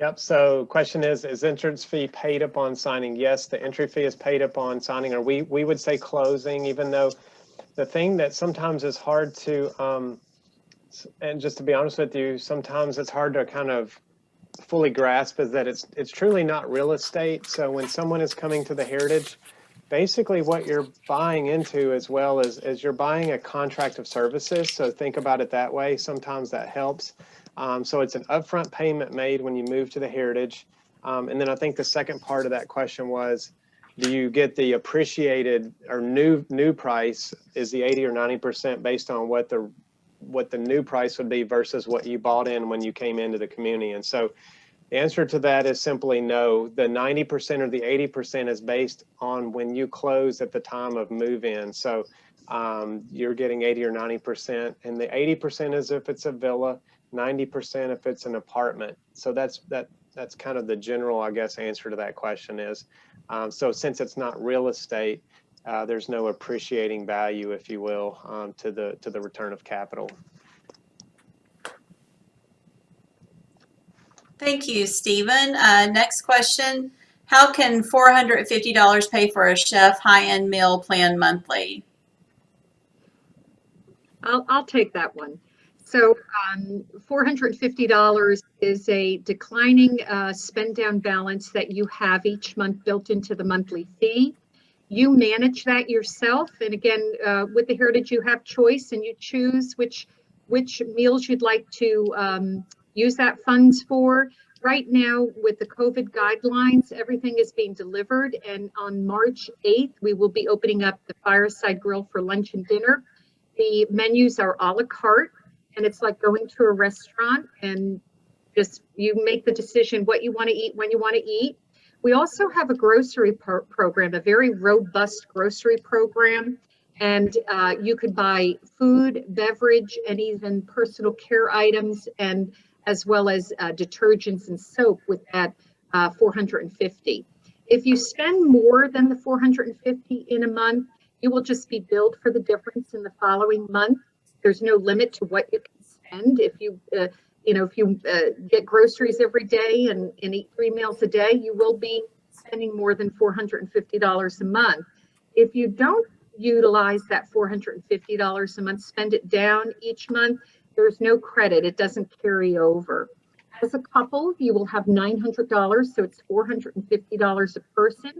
Yep, so question is entrance fee paid upon signing? Yes, the entry fee is paid upon signing, or we would say closing, even though the thing that sometimes is hard to, and just to be honest with you, sometimes it's hard to kind of fully grasp is that it's truly not real estate. So when someone is coming to the Heritage, basically what you're buying into as well is you're buying a contract of services. So think about it that way. Sometimes that helps. So it's an upfront payment made when you move to the Heritage. And then I think the second part of that question was, do you get the appreciated or new price? Is the 80 or 90% based on what the new price would be versus what you bought in when you came into the community? And so the answer to that is simply no. The 90% or the 80% is based on when you close at the time of move-in. So you're getting 80 or 90%, and the 80% is if it's a villa, 90% if it's an apartment. So that's kind of the general, I guess, answer to that question is. So since it's not real estate, there's no appreciating value, if you will, to the return of capital. Thank you, Stephen. Next question. How can $450 pay for a chef high-end meal plan monthly? I'll take that one. So $450 is a declining spend down balance that you have each month built into the monthly fee. You manage that yourself. And again, with the Heritage, you have choice and you choose which meals you'd like to use that funds for. Right now, with the COVID guidelines, everything is being delivered. And on March 8th, we will be opening up the Fireside Grill for lunch and dinner. The menus are a la carte, and it's like going to a restaurant and just you make the decision what you want to eat, when you want to eat. We also have a grocery program, a very robust grocery program. And you could buy food, beverage, and even personal care items, and as well as detergents and soap with that $450. If you spend more than the $450 in a month, you will just be billed for the difference in the following month. There's no limit to what you can spend. If you, get groceries every day and eat 3 meals a day, you will be spending more than $450 a month. If you don't utilize that $450 a month, spend it down each month, there's no credit. It doesn't carry over. As a couple, you will have $900, so it's $450 a person.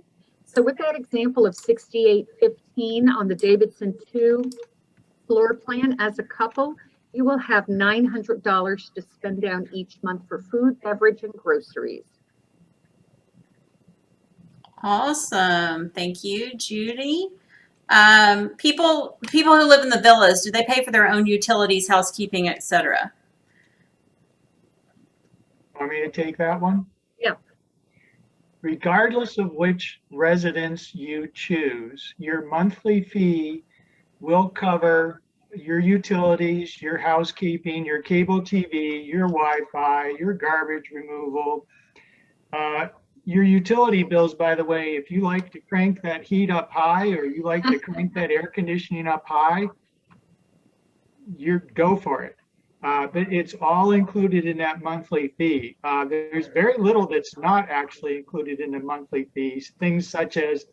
So with that example of $6,815 on the Davidson 2 floor plan, as a couple, you will have $900 to spend down each month for food, beverage, and groceries. Awesome. Thank you, Judy. People who live in the villas, do they pay for their own utilities, housekeeping, etc.? Want me to take that one? Yeah. Regardless of which residence you choose, your monthly fee will cover your utilities, your housekeeping, your cable TV, your Wi-Fi, your garbage removal. Your utility bills, by the way, if you like to crank that heat up high or you like to crank that air conditioning up high, you go for it. But it's all included in that monthly fee. There's very little that's not actually included in the monthly fees. Things such as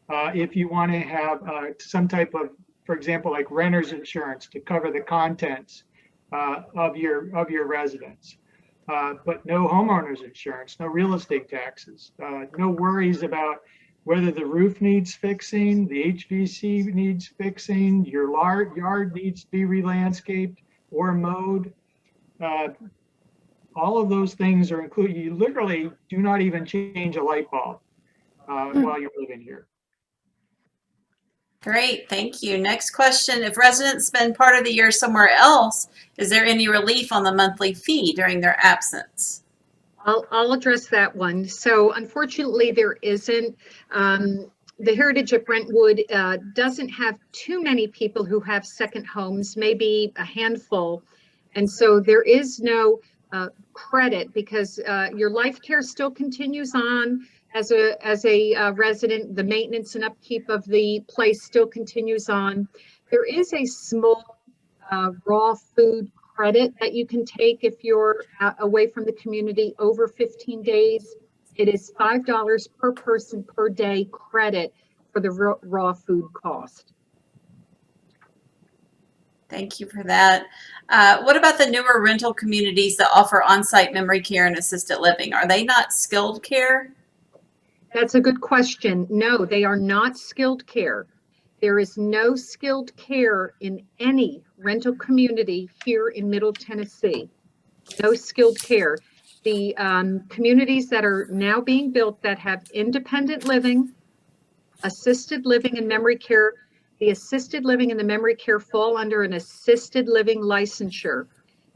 if you want to have some type of, for example, like renter's insurance to cover the contents of your residence. But no homeowner's insurance, no real estate taxes, no worries about whether the roof needs fixing, the HVAC needs fixing, your yard needs to be re-landscaped or mowed. All of those things are included. You literally do not even change a light bulb while you're living here. Great, thank you. Next question. If residents spend part of the year somewhere else, is there any relief on the monthly fee during their absence? I'll address that one. So unfortunately, there isn't. The Heritage at Brentwood doesn't have too many people who have second homes, maybe a handful. And so there is no credit because your LifeCare still continues on as a resident. The maintenance and upkeep of the place still continues on. There is a small raw food credit that you can take if you're away from the community over 15 days. It is $5 per person per day credit for the raw food cost. Thank you for that. What about the newer rental communities that offer on-site memory care and assisted living? Are they not skilled care? That's a good question. No, they are not skilled care. There is no skilled care in any rental community here in Middle Tennessee. No skilled care. The communities that are now being built that have independent living, assisted living, and memory care, the assisted living and the memory care fall under an assisted living licensure.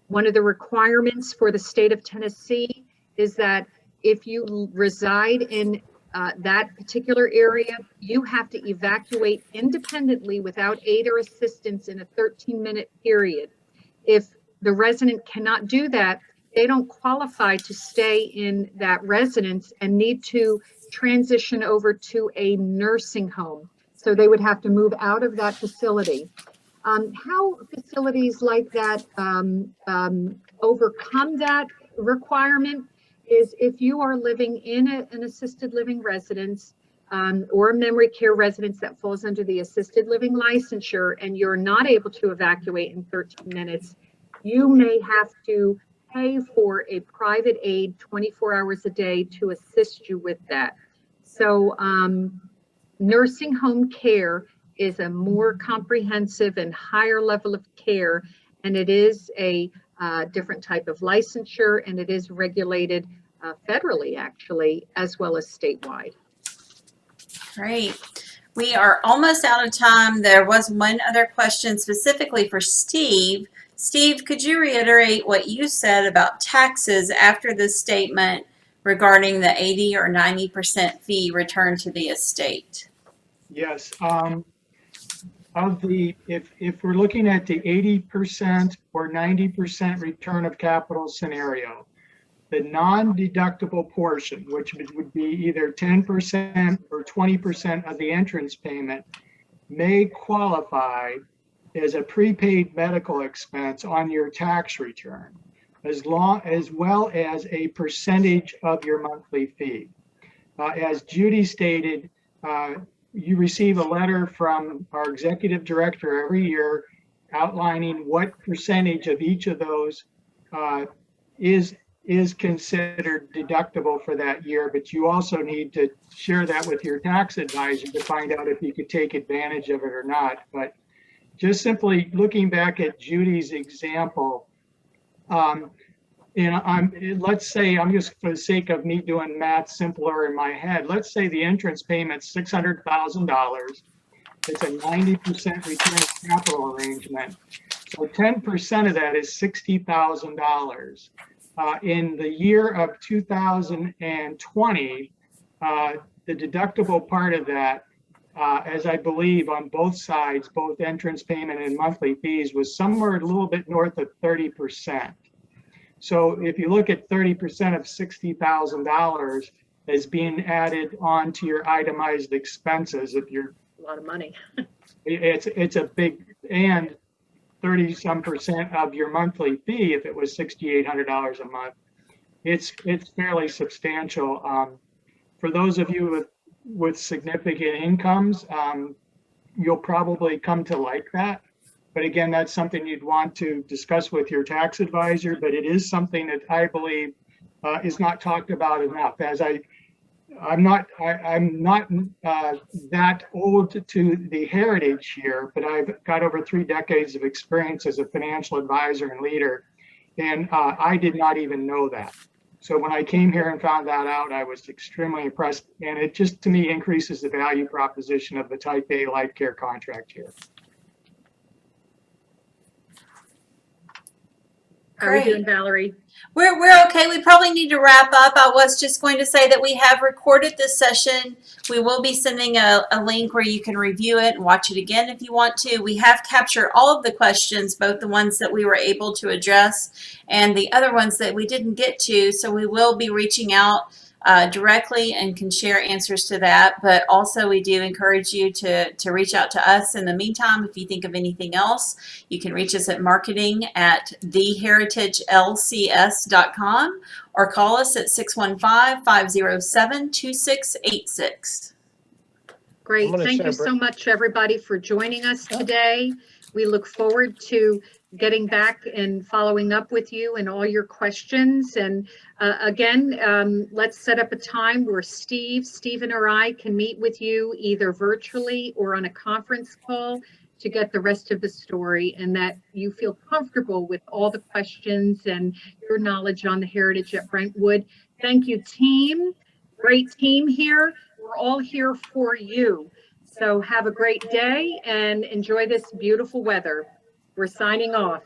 One of the requirements for the state of Tennessee is that if you reside in that particular area, you have to evacuate independently without aid or assistance in a 13-minute period. If the resident cannot do that, they don't qualify to stay in that residence and need to transition over to a nursing home. So they would have to move out of that facility. How facilities like that overcome that requirement is if you are living in an assisted living residence or a memory care residence that falls under the assisted living licensure and you're not able to evacuate in 13 minutes, you may have to pay for a private aid 24 hours a day to assist you with that. So nursing home care is a more comprehensive and higher level of care, and it is a different type of licensure, and it is regulated federally, actually, as well as statewide. Great. We are almost out of time. There was one other question specifically for Steve. Steve, could you reiterate what you said about taxes after the statement regarding the 80 or 90% fee returned to the estate? Yes. If we're looking at the 80% or 90% return of capital scenario, the non-deductible portion, which would be either 10% or 20% of the entrance payment, may qualify as a prepaid medical expense on your tax return, as well as a percentage of your monthly fee. As Judy stated, you receive a letter from our executive director every year outlining what percentage of each of those is considered deductible for that year, but you also need to share that with your tax advisor to find out if you could take advantage of it or not. But just simply looking back at Judy's example, let's say, I'm just for the sake of me doing math simpler in my head, let's say the entrance payment's $600,000. It's a 90% return of capital arrangement. So 10% of that is $60,000. In the year of 2020, the deductible part of that, as I believe on both sides, both entrance payment and monthly fees, was somewhere a little bit north of 30%. So if you look at 30% of $60,000 as being added on to your itemized expenses, if you're A lot of money. it's a big, and 30-some% of your monthly fee, if it was $6,800 a month, it's fairly substantial. For those of you with significant incomes, you'll probably come to like that. But again, that's something you'd want to discuss with your tax advisor, but it is something that I believe is not talked about enough. As I'm not that old to the heritage here, but I've got over 3 decades of experience as a financial advisor and leader, and I did not even know that. So when I came here and found that out, I was extremely impressed. And it just, to me, increases the value proposition of the Type A LifeCare contract here. How are you Great. doing, Valerie? We're okay. We probably need to wrap up. I was just going to say that we have recorded this session. We will be sending a link where you can review it and watch it again if you want to. We have captured all of the questions, both the ones that we were able to address and the other ones that we didn't get to. So we will be reaching out directly and can share answers to that. But also we do encourage you to reach out to us in the meantime. If you think of anything else, you can reach us at marketing@theheritagelcs.com or call us at 615-507-2686. Great. I'm gonna Thank share you so much, everybody, for joining us today. We look forward to getting back and following up with you and all your questions. And again, let's set up a time where Stephen or I can meet with you either virtually or on a conference call to get the rest of the story, and that you feel comfortable with all the questions and your knowledge on the heritage at Brentwood. Thank you, team. Great team here. We're all here for you. So have a great day and enjoy this beautiful weather. We're signing off.